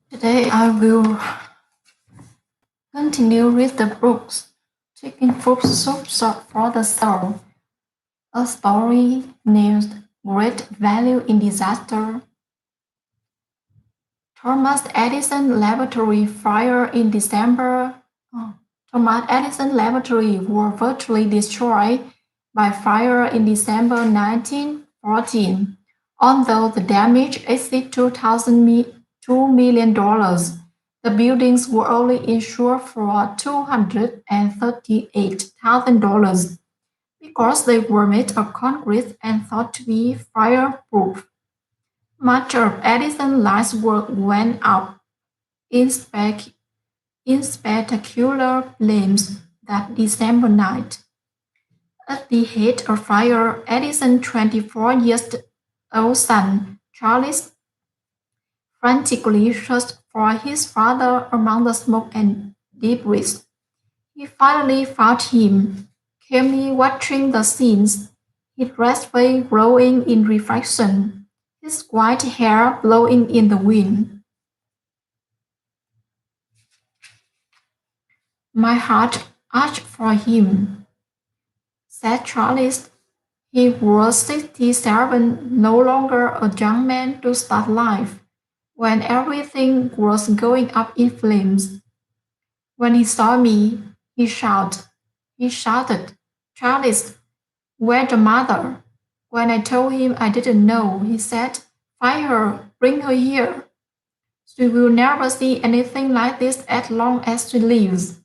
Today I will continue with the books Chicken Food Soup for the Soul, a story named Great Value in Disaster. Thomas Edison Laboratory fire in December. oh, Thomas Edison Laboratory were virtually destroyed by fire in December 1914. Although the damage exceeded $2 million, the buildings were only insured for $238,000 because they were made of concrete and thought to be fireproof. Much of Edison's life's work went up in, in spectacular flames that December night. At the height of fire, Edison's 24-year-old son, Charles, frantically searched for his father among the smoke and debris. He finally found him, calmly watching the scenes, his red face glowing in reflection, his white hair blowing in the wind. My heart ached for him, said Charles. He was 67, no longer a young man to start life, when everything was going up in flames. When he saw me, he shouted, Charles, where's your mother? When I told him I didn't know, he said, find her, bring her here. She will never see anything like this as long as she lives.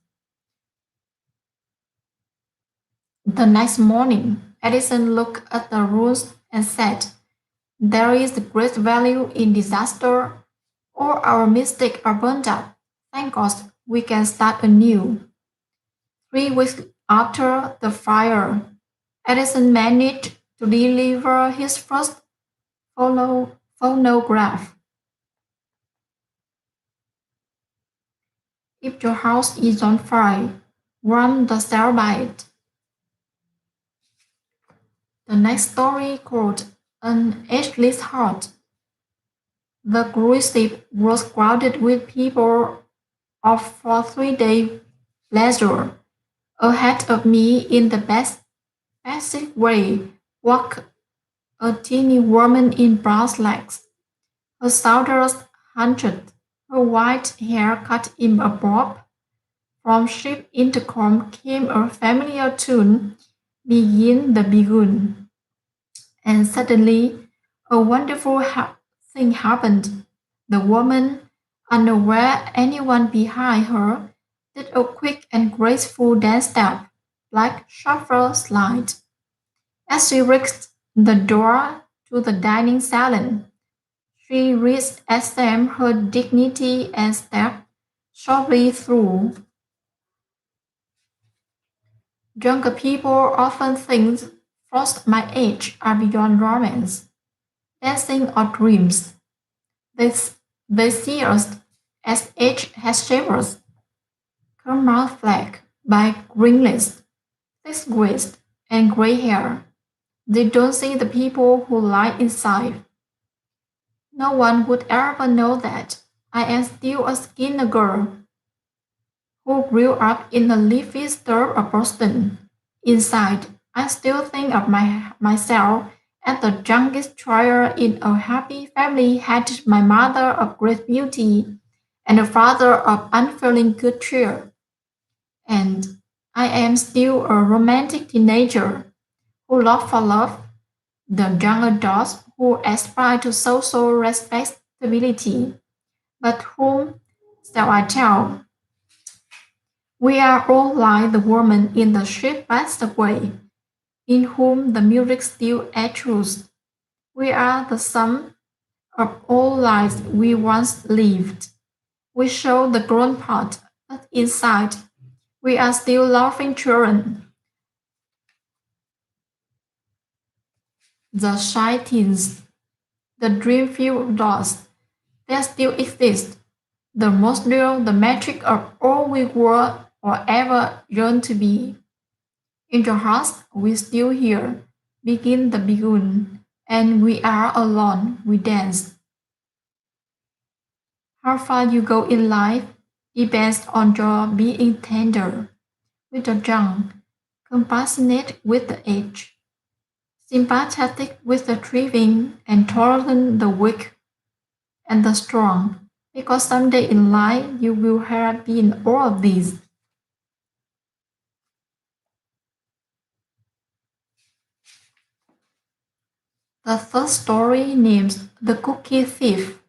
The next morning, Edison looked at the ruins and said, there is great value in disaster. All our mistakes are burned up. Thank God we can start anew. 3 weeks after the fire, Edison managed to deliver his first phonograph. If your house is on fire, run the cell by it. The next story called An Ageless Heart. The cruise ship was crowded with people off for 3 day pleasure. Ahead of me in the best passive way walked a teeny woman in brown slacks, her shoulders hunched, her white hair cut in a bob. From ship intercom came a familiar tune, Begin the Begun. And suddenly a wonderful thing happened. The woman, unaware anyone behind her, did a quick and graceful dance step, like shuffle slide. As she reached the door to the dining salon, she reassumed her dignity and stepped softly through. Younger people often think folks my age are beyond romance, dancing, or dreams. They, they see us as age has shaped us, caramel flecked by ringlets, thick waist, and gray hair. They don't see the people who lie inside. No one would ever know that I am still a skinny girl who grew up in a leafy suburb of Boston. Inside, I still think of myself as the youngest child in a happy family, had my mother of great beauty and a father of unfailing good cheer. And I am still a romantic teenager who longs for love, the young adults who aspire to social respectability, but whom shall I tell? We are all like the woman in the ship passed away, in whom the music still echoes. We are the sum of all lives we once lived. We show the grown part, but inside we are still laughing children. The shy teens, the dream-filled dolls, they still exist. The most real, the metric of all we were or ever yearned to be. In your hearts, we still hear, begin the begun, and we are alone, we dance. How far you go in life depends on your being tender with the young, compassionate with the aged, sympathetic with the grieving, and tolerant the weak and the strong. Because someday in life you will have been all of these. The first story names The Cookie Thief.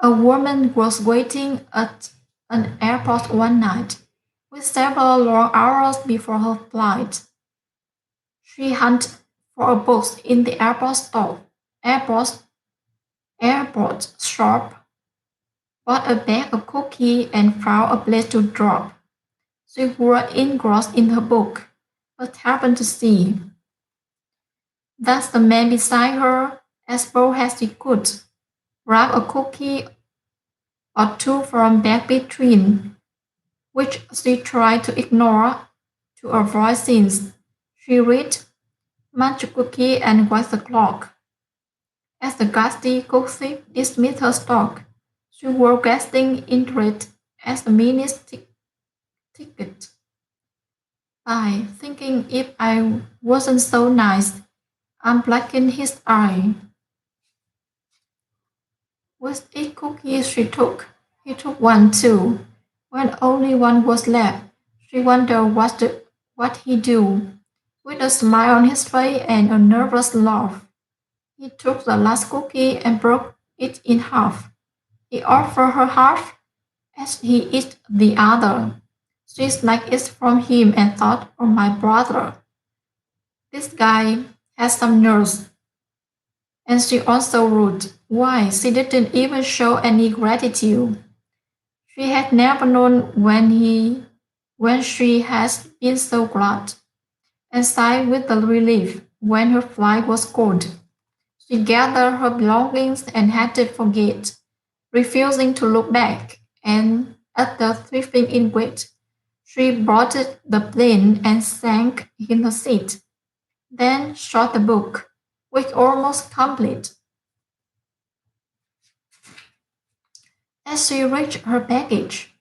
A woman was waiting at an airport one night, with several long hours before her flight. She hunted for a box in the airport, airport shop, bought a bag of cookies, and found a place to drop. She was engrossed in her book, but happened to see that the man beside her, as bold as he could, grabbed a cookie or two from bag between, which she tried to ignore to avoid sins. She read, munched cookie and watched the clock. As the ghastly cook dismissed her stock, she was gasping into it as the minutes ticked by, thinking if I wasn't so nice, I'm blacking his eye. With each cookie he took one too. When only one was left, she wondered what he'd do. With a smile on his face and a nervous laugh, he took the last cookie and broke it in half. He offered her half as he ate the other. She snatched it from him and thought, oh my brother, this guy has some nerves. And she also rude. Why, she didn't even show any gratitude. She had never known when she has been so glad, and sighed with the relief when her flight was called. She gathered her belongings and headed for gate, refusing to look back, and at the thrifting in wait, she boarded the plane and sank in her seat, then shut the book, which almost complete. As she reached her baggage,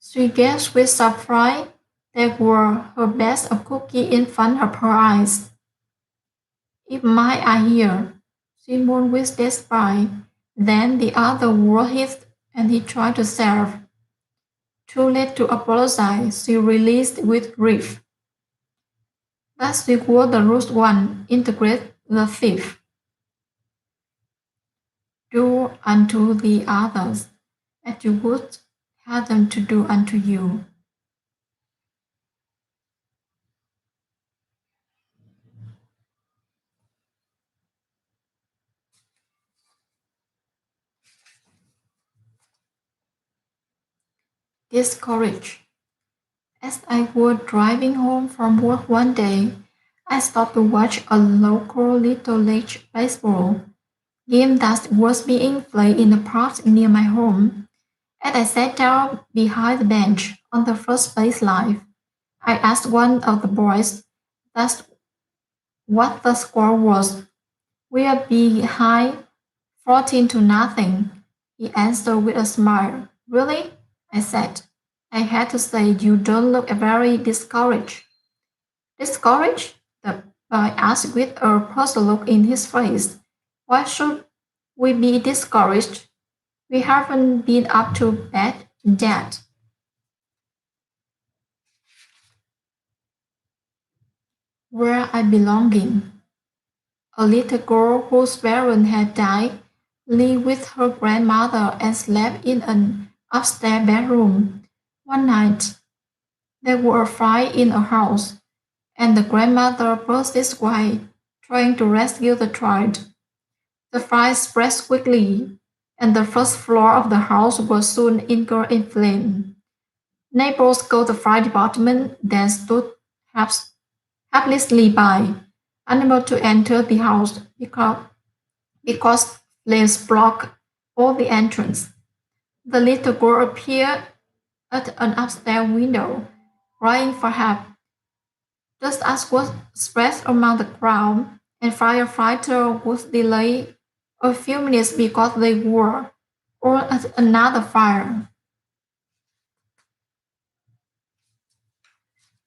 she gasped with surprise. There were her best of cookie in front of her eyes. If mine are here, she moaned with despair. Then the other were his, and he tried to serve. Too late to apologize, she released with grief. That she was the root one, integrate the thief. Do unto the others as you would have them to do unto you. Discouraged. As I was driving home from work one day, I stopped to watch a local Little League baseball game that was being played in the park near my home. As I sat down behind the bench on the first base line, I asked one of the boys that's what the score was. We are behind 14 to nothing. He answered with a smile. Really? I said. I had to say you don't look very discouraged. Discouraged? The boy asked with a puzzled look in his face. Why should we be discouraged? We haven't been up to bat yet. Where I belonging? A little girl whose parents had died lived with her grandmother and slept in an upstairs bedroom. One night, there was a fire in a house, and the grandmother burst its way, trying to rescue the child. The fire spread quickly, and the first floor of the house was soon engulfed in flame. Neighbors called the fire department, then stood helplessly by, unable to enter the house because flames blocked all the entrance. The little girl appeared at an upstairs window, crying for help. Just as was spread among the crowd, and firefighter was delayed a few minutes because they were or at another fire.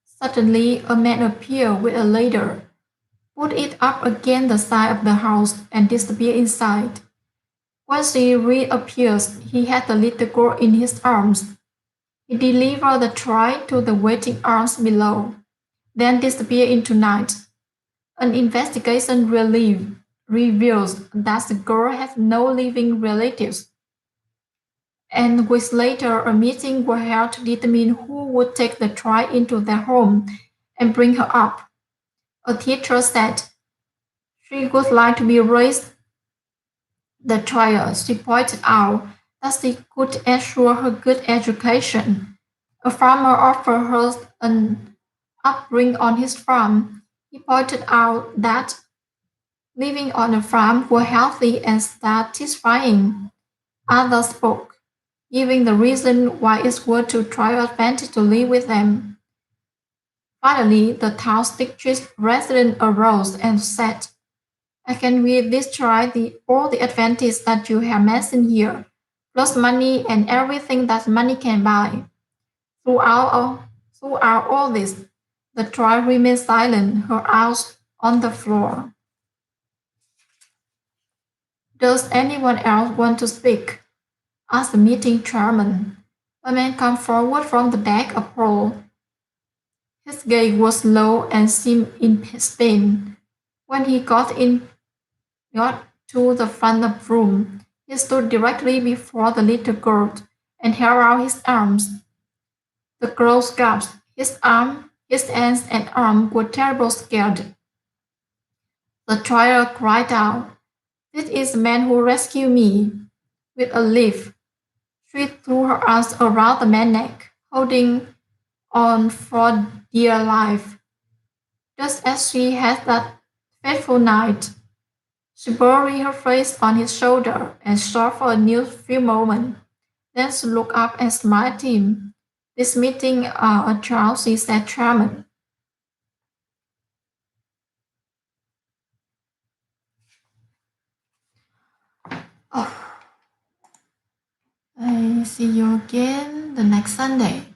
Suddenly, a man appeared with a ladder, put it up against the side of the house, and disappeared inside. When she reappears, he had the little girl in his arms. He delivered the tray to the waiting arms below, then disappeared into night. An investigation reveals that the girl has no living relatives, and weeks later a meeting was held to determine who would take the tray into their home and bring her up. A teacher said she would like to be raised the trial. She pointed out that she could ensure her good education. A farmer offered her an upbringing on his farm. He pointed out that living on a farm was healthy and satisfying. Others spoke, giving the reason why it's worth to try advantage to live with them. Finally, the town's district resident arose and said, I can really destroy all the advantages that you have mentioned here, plus money and everything that money can buy. Throughout all this, the trial remained silent, her eyes on the floor. Does anyone else want to speak? Asked the meeting chairman. A man came forward from the back of the hall. His gait was low and seemed in pain. When he got to the front of the room, he stood directly before the little girl and held out his arms. The girl gasped. His hands and arms were terribly scared. The trial cried out, This is the man who rescued me. With a leap, she threw her arms around the man's neck, holding on for dear life. Just as she had that fateful night, she buried her face on his shoulder and sobbed for a new few moments. Then she looked up and smiled at him. This meeting a child, she said, charming. Oh, I see you again the next Sunday.